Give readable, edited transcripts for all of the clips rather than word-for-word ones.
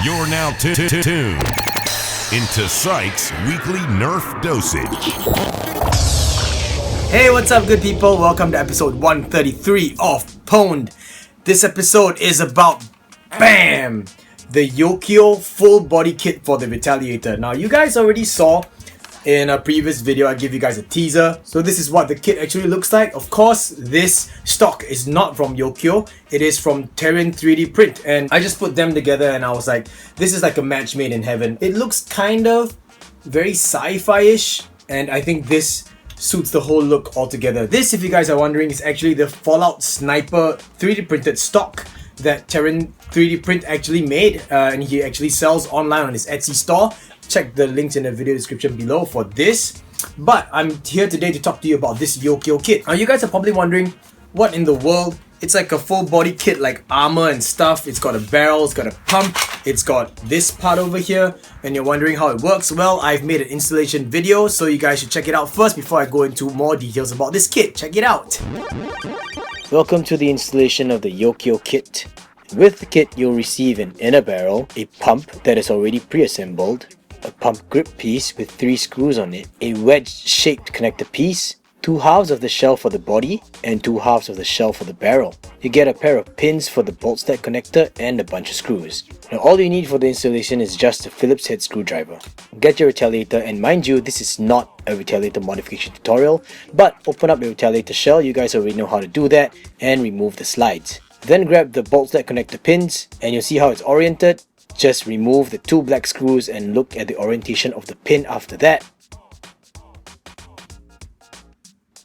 You're now tuned into pSyk's weekly Nerf dosage. Hey, what's up, good people? Welcome to episode 133 of pwned. This episode is about BAM! The Yokyo full body kit for the Retaliator. Now, you guys already saw in a previous video, I gave you guys a teaser. So this is what the kit actually looks like. Of course, this stock is not from Yokyo. It is from Terran 3D Print. And I just put them together and I was like, this is like a match made in heaven. It looks kind of very sci-fi-ish. And I think this suits the whole look altogether. This, if you guys are wondering, is actually the Fallout Sniper 3D printed stock that Terran 3D Print actually made. And he actually sells online on his Etsy store. Check the links in the video description below for this. But I'm here today to talk to you about this Yokyo kit. Now you guys are probably wondering, what in the world? It's like a full body kit, like armor and stuff. It's got a barrel, it's got a pump, it's got this part over here, and you're wondering how it works. Well, I've made an installation video, so you guys should check it out first before I go into more details about this kit. Check it out. Welcome to the installation of the Yokyo kit. With the kit, you'll receive an inner barrel, a pump that is already pre-assembled, a pump grip piece with 3 screws on it, a wedge-shaped connector piece, 2 halves of the shell for the body, and 2 halves of the shell for the barrel. You get a pair of pins for the bolt stud connector and a bunch of screws. Now all you need for the installation is just a Phillips head screwdriver. Get your Retaliator, and mind you, this is not a Retaliator modification tutorial, but open up your Retaliator shell, you guys already know how to do that, and remove the slides. Then grab the bolt stud connector pins, and you'll see how it's oriented. Just remove the 2 black screws and look at the orientation of the pin after that.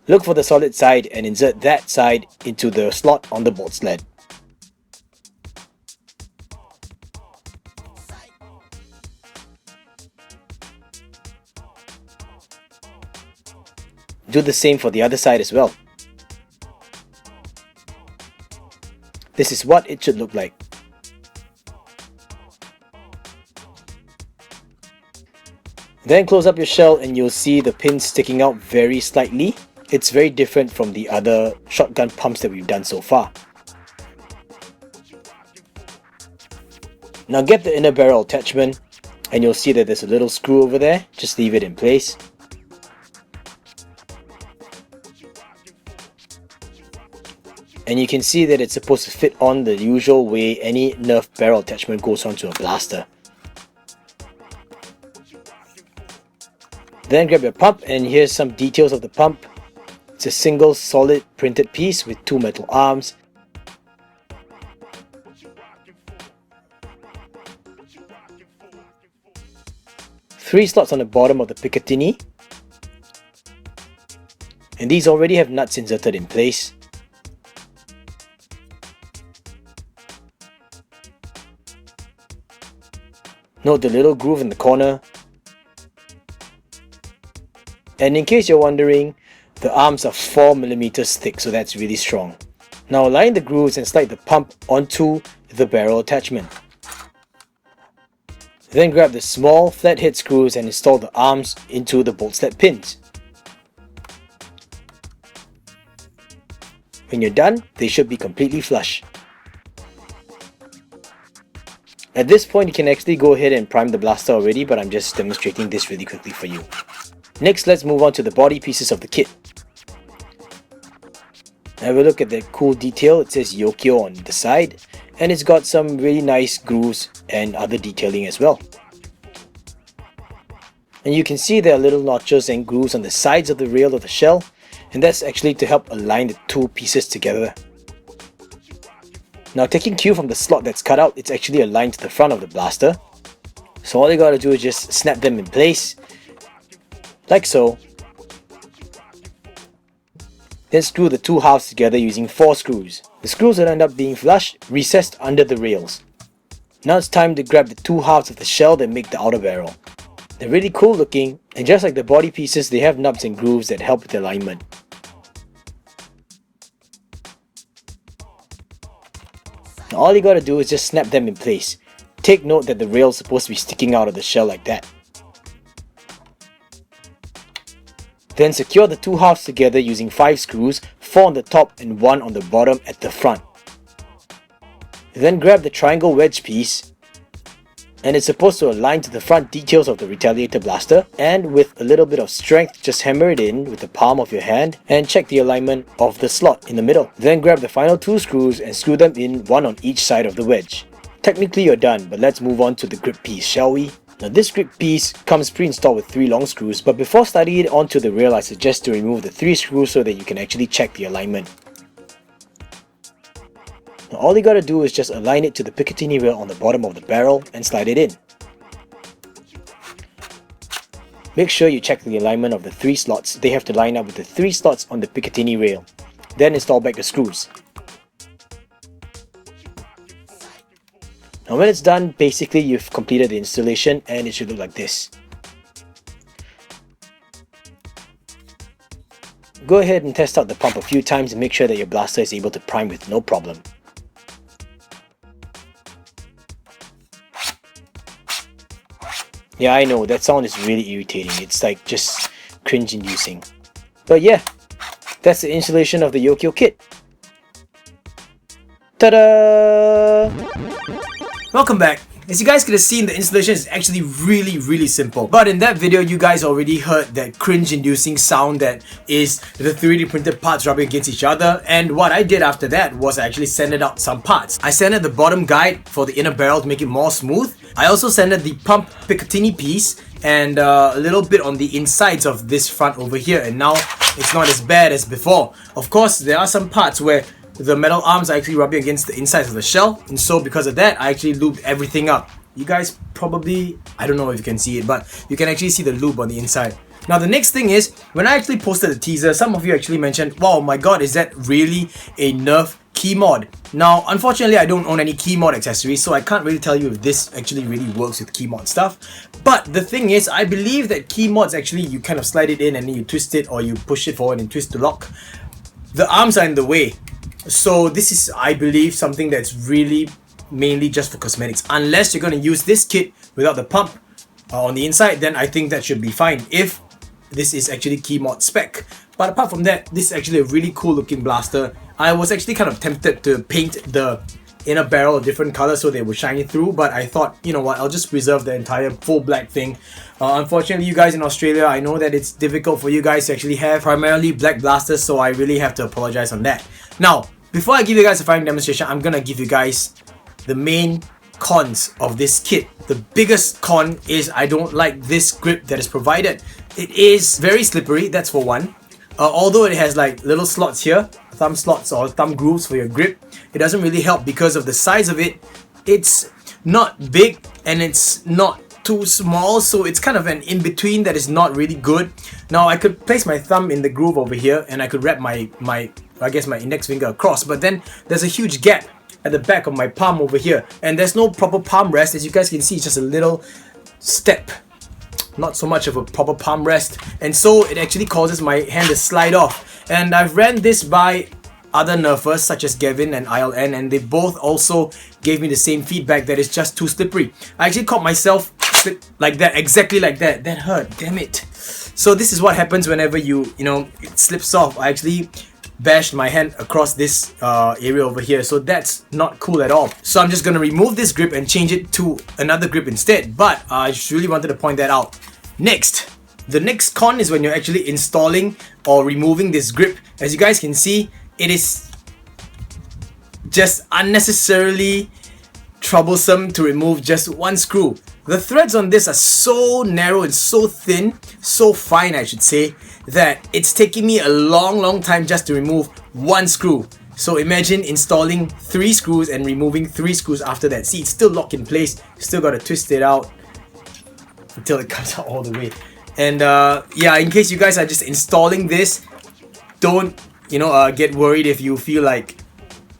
Look for the solid side and insert that side into the slot on the bolt sled. Do the same for the other side as well. This is what it should look like. Then close up your shell and you'll see the pins sticking out very slightly. It's very different from the other shotgun pumps that we've done so far. Now get the inner barrel attachment and you'll see that there's a little screw over there. Just leave it in place. And you can see that it's supposed to fit on the usual way any Nerf barrel attachment goes onto a blaster. Then grab your pump, and here's some details of the pump. It's a single solid printed piece with 2 metal arms. Three slots on the bottom of the Picatinny. And these already have nuts inserted in place. Note the little groove in the corner. And in case you're wondering, the arms are 4mm thick, so that's really strong. Now align the grooves and slide the pump onto the barrel attachment. Then grab the small flathead screws and install the arms into the bolt sled pins. When you're done, they should be completely flush. At this point, you can actually go ahead and prime the blaster already, but I'm just demonstrating this really quickly for you. Next, let's move on to the body pieces of the kit. Have a look at that cool detail. It says Yokyo on the side, and it's got some really nice grooves and other detailing as well. And you can see there are little notches and grooves on the sides of the rail of the shell, and that's actually to help align the 2 pieces together. Now taking cue from the slot that's cut out, it's actually aligned to the front of the blaster. So all you gotta do is just snap them in place, like so. Then screw the 2 halves together using 4 screws. The screws will end up being flush, recessed under the rails. Now it's time to grab the 2 halves of the shell that make the outer barrel. They're really cool looking, and just like the body pieces, they have nubs and grooves that help with alignment. Now all you gotta do is just snap them in place. Take note that the rail is supposed to be sticking out of the shell like that. Then secure the 2 halves together using 5 screws, 4 on the top and 1 on the bottom at the front. Then grab the triangle wedge piece and it's supposed to align to the front details of the Retaliator blaster, and with a little bit of strength just hammer it in with the palm of your hand and check the alignment of the slot in the middle. Then grab the final 2 screws and screw them in, one on each side of the wedge. Technically you're done, but let's move on to the grip piece, shall we? Now this grip piece comes pre-installed with 3 long screws, but before sliding it onto the rail I suggest to remove the 3 screws so that you can actually check the alignment. Now all you gotta do is just align it to the Picatinny rail on the bottom of the barrel and slide it in. Make sure you check the alignment of the 3 slots. They have to line up with the 3 slots on the Picatinny rail. Then install back the screws. Now when it's done, basically you've completed the installation and it should look like this. Go ahead and test out the pump a few times and make sure that your blaster is able to prime with no problem. Yeah, I know, that sound is really irritating. It's like just cringe inducing. But yeah, that's the installation of the Yokyo kit. Ta-da! Welcome back. As you guys could have seen, the installation is actually really simple. But in that video, you guys already heard that cringe-inducing sound that is the 3D printed parts rubbing against each other. And what I did after that was I actually sanded out some parts. I sanded the bottom guide for the inner barrel to make it more smooth. I also sanded the pump Picatinny piece and a little bit on the insides of this front over here. And now it's not as bad as before. Of course, there are some parts where the metal arms are actually rubbing against the insides of the shell, and so because of that I actually lubed everything up. You guys probably, I don't know if you can see it, but you can actually see the lube on the inside. Now the next thing is, when I actually posted the teaser, some of you actually mentioned, wow, my god, is that really a Nerf key mod? Now unfortunately I don't own any key mod accessories, so I can't really tell you if this actually really works with key mod stuff. But the thing is, I believe that key mods actually, you kind of slide it in and then you twist it, or you push it forward and twist to lock. The arms are in the way. So this is, I believe, something that's really mainly just for cosmetics. Unless you're going to use this kit without the pump on the inside, then I think that should be fine if this is actually key mod spec. But apart from that, this is actually a really cool looking blaster. I was actually kind of tempted to paint the inner barrel a different color so they would shine through, but I thought, you know what, I'll just preserve the entire full black thing. Unfortunately, you guys in Australia, I know that it's difficult for you guys to actually have primarily black blasters, so I really have to apologize on that. Now, before I give you guys a firing demonstration, I'm gonna give you guys the main cons of this kit. The biggest con is I don't like this grip that is provided. It is very slippery, that's for one. Although it has like little slots here, thumb slots or thumb grooves for your grip, it doesn't really help because of the size of it. It's not big and it's not too small, so it's kind of an in-between that is not really good. Now I could place my thumb in the groove over here and I could wrap my index finger across, but then there's a huge gap at the back of my palm over here and there's no proper palm rest. As you guys can see, it's just a little step, not so much of a proper palm rest, and so it actually causes my hand to slide off. And I've ran this by other nerfers such as Gavin and ILN, and they both also gave me the same feedback that it's just too slippery. I actually caught myself like that, exactly like that. That hurt, damn it. So this is what happens whenever it slips off. I actually bashed my hand across this area over here, so that's not cool at all. So I'm just gonna remove this grip and change it to another grip instead, but I just really wanted to point that out. Next, the next con is when you're actually installing or removing this grip. As you guys can see, it is just unnecessarily troublesome to remove just one screw. The threads on this are so narrow and so thin, so fine I should say, that it's taking me a long time just to remove one screw. So imagine installing 3 screws and removing 3 screws after that. See, it's still locked in place, still gotta twist it out until it comes out all the way. And yeah, in case you guys are just installing this, don't get worried if you feel like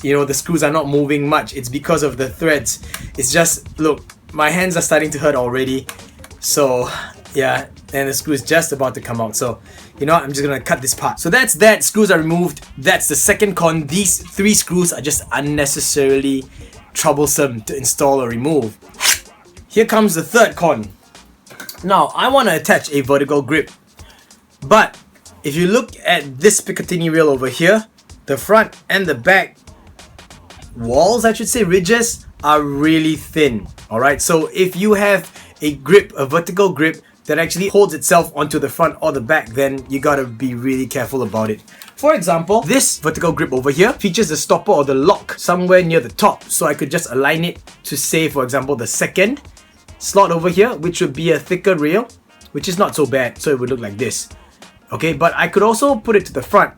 the screws are not moving much. It's because of the threads. It's just, look, my hands are starting to hurt already. So yeah, and the screw is just about to come out. So you know what, I'm just gonna cut this part. So that's that, screws are removed. That's the second con. These 3 screws are just unnecessarily troublesome to install or remove. Here comes the third con. Now I want to attach a vertical grip, but if you look at this Picatinny rail over here, the front and the back walls, I should say, ridges, are really thin. Alright, so if you have a grip, a vertical grip that actually holds itself onto the front or the back, then you gotta be really careful about it. For example, this vertical grip over here features the stopper or the lock somewhere near the top, so I could just align it to say, for example, the second slot over here, which would be a thicker rail, which is not so bad, so it would look like this. Okay, but I could also put it to the front.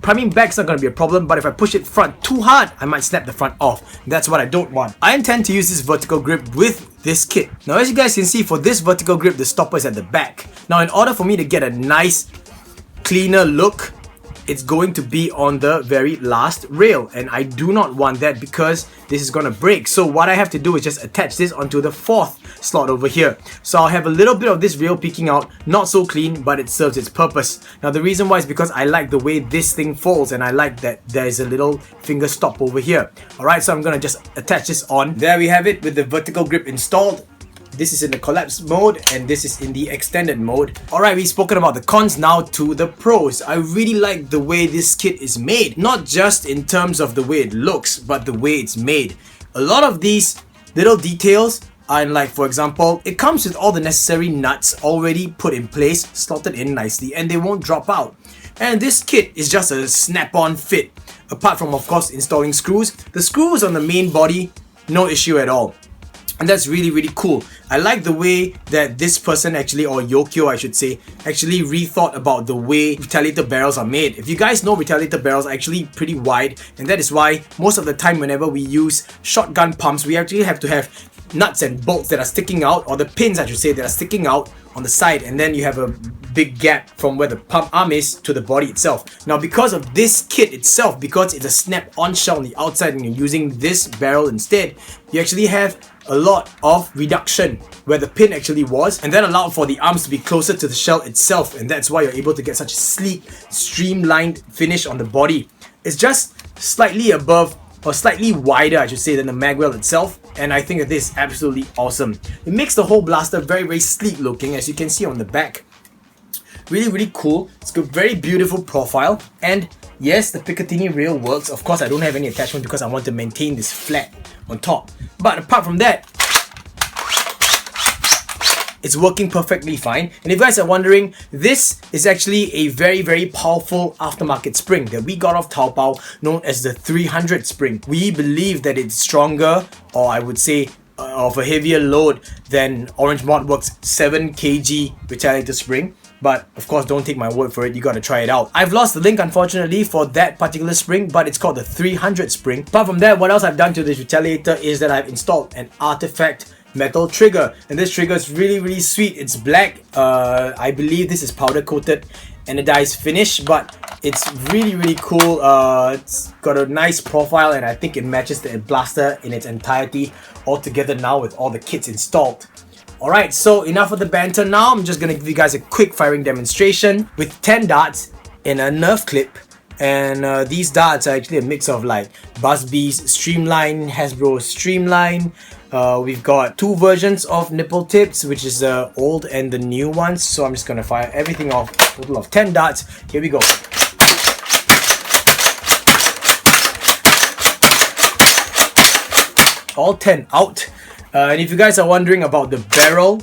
Priming back's not going to be a problem, but if I push it front too hard, I might snap the front off. That's what I don't want. I intend to use this vertical grip with this kit. Now, as you guys can see, for this vertical grip, the stopper is at the back. Now, in order for me to get a nice, cleaner look, it's going to be on the very last rail, and I do not want that because this is going to break. So what I have to do is just attach this onto the fourth slot over here. So I'll have a little bit of this rail peeking out, not so clean, but it serves its purpose. Now the reason why is because I like the way this thing folds, and I like that there is a little finger stop over here. Alright, so I'm going to just attach this on. There we have it with the vertical grip installed. This is in the collapse mode and this is in the extended mode. Alright, we've spoken about the cons, now to the pros. I really like the way this kit is made. Not just in terms of the way it looks, but the way it's made. A lot of these little details are like, for example, it comes with all the necessary nuts already put in place, slotted in nicely, and they won't drop out. And this kit is just a snap-on fit. Apart from, of course, installing screws. The screws on the main body, no issue at all. And that's really, really cool. I like the way that this person actually, or Yokyo I should say, actually rethought about the way Retaliator barrels are made. If you guys know, Retaliator barrels are actually pretty wide, and that is why most of the time whenever we use shotgun pumps, we actually have to have nuts and bolts that are sticking out, or the pins I should say, that are sticking out on the side, and then you have a big gap from where the pump arm is to the body itself. Now because of this kit itself, because it's a snap-on shell on the outside and you're using this barrel instead, you actually have a lot of reduction where the pin actually was, and that allowed for the arms to be closer to the shell itself, and that's why you're able to get such a sleek, streamlined finish on the body. It's just slightly above, or slightly wider I should say, than the magwell itself, and I think that this is absolutely awesome. It makes the whole blaster very, very sleek looking, as you can see on the back. Really, really cool. It's got very beautiful profile, and yes, the Picatinny rail works. Of course, I don't have any attachment because I want to maintain this flat on top. But apart from that, it's working perfectly fine. And if you guys are wondering, this is actually a very, very powerful aftermarket spring that we got off Taobao, known as the 300 spring. We believe that it's stronger, or I would say of a heavier load than Orange Modworks 7 kg Retaliator spring. But of course, don't take my word for it, you gotta try it out. I've lost the link unfortunately for that particular spring, but it's called the 300 spring. Apart from that, what else I've done to this Retaliator is that I've installed an artifact metal trigger, and this trigger is really, really sweet. It's black. I believe this is powder coated anodized finish, but it's really, really cool. It's got a nice profile, and I think it matches the blaster in its entirety all together now with all the kits installed. Alright, so enough of the banter now. I'm just gonna give you guys a quick firing demonstration with 10 darts in a Nerf clip. And these darts are actually a mix of like Busby's Streamline, Hasbro Streamline. We've got two versions of nipple tips, which is the old and the new ones. So I'm just gonna fire everything off, total of 10 darts. Here we go. All 10 out. And if you guys are wondering about the barrel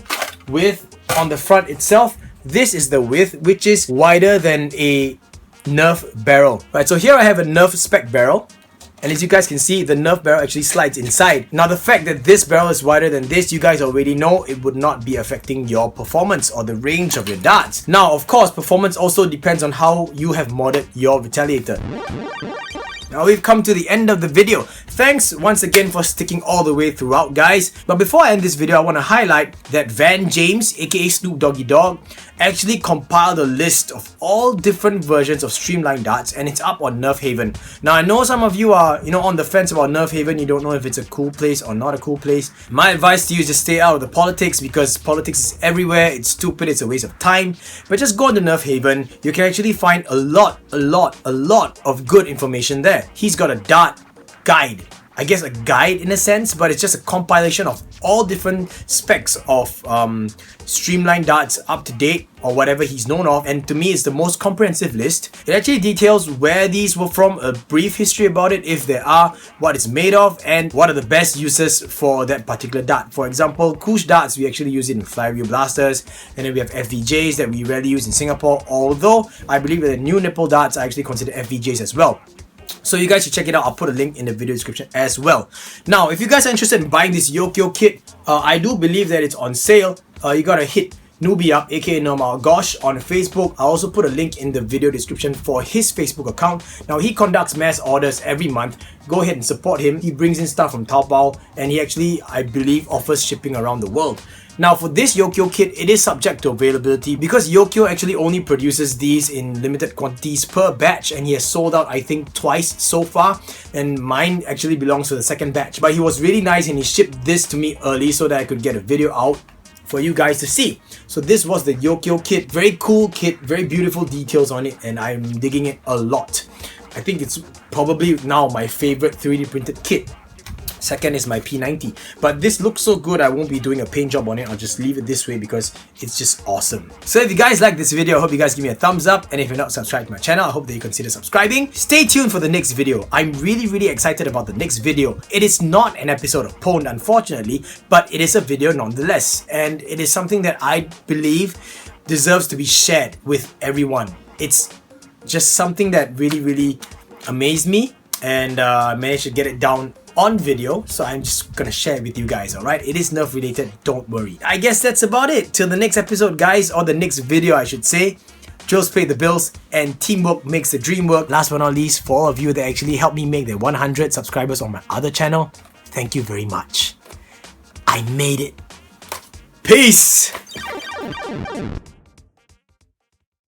width on the front itself, this is the width, which is wider than a Nerf barrel. Right, so here I have a Nerf spec barrel, and as you guys can see, the Nerf barrel actually slides inside. Now the fact that this barrel is wider than this, you guys already know it would not be affecting your performance or the range of your darts. Now of course, performance also depends on how you have modded your Retaliator. Now we've come to the end of the video. Thanks once again for sticking all the way throughout, guys. But before I end this video, I want to highlight that Van James, aka Snoop Doggy Dog, actually compiled a list of all different versions of streamlined darts, and it's up on Nerfhaven. Now I know some of you are, on the fence about Nerfhaven. You don't know if it's a cool place or not a cool place. My advice to you is just stay out of the politics, because politics is everywhere. It's stupid, it's a waste of time. But just go to Nerfhaven. You can actually find a lot of good information there. He's got a dart guide I guess a guide in a sense, but it's just a compilation of all different specs of streamlined darts up to date or whatever he's known of, and to me it's the most comprehensive list. It actually details where these were from, a brief history about it if there are, what it's made of, and what are the best uses for that particular dart. For example, Ghosh darts, we actually use it in flywheel blasters, and then we have FVJs that we rarely use in Singapore, although I believe that the new nipple darts are actually considered FVJs as well. So you guys should check it out. I'll put a link in the video description as well. Now, if you guys are interested in buying this Yokyo kit, I do believe that it's on sale. You gotta hit Noobie up, aka Nirmal Ghosh, on Facebook. I'll also put a link in the video description for his Facebook account. Now, he conducts mass orders every month. Go ahead and support him. He brings in stuff from Taobao, and he actually, I believe, offers shipping around the world. Now, for this Yokyo kit, it is subject to availability because Yokyo actually only produces these in limited quantities per batch, and he has sold out, I think, twice so far, and mine actually belongs to the second batch. But he was really nice and he shipped this to me early so that I could get a video out for you guys to see. So this was the Yokyo kit. Very cool kit, very beautiful details on it, and I'm digging it a lot. I think it's probably now my favorite 3D printed kit. Second is my P90, but this looks so good I won't be doing a paint job on it. I'll just leave it this way because it's just awesome. So if you guys like this video, I hope you guys give me a thumbs up, and if you're not subscribed to my channel, I hope that you consider subscribing. Stay tuned for the next video. I'm really excited about the next video. It is not an episode of Pwned, unfortunately, but it is a video nonetheless, and it is something that I believe deserves to be shared with everyone. It's just something that really amazed me, and I managed to get it down on video, so I'm just gonna share it with you guys, alright? It is Nerf related, don't worry. I guess that's about it. Till the next episode, guys, or the next video, I should say. Drills pay the bills, and teamwork makes the dream work. Last but not least, for all of you that actually helped me make the 100 subscribers on my other channel, thank you very much. I made it. Peace!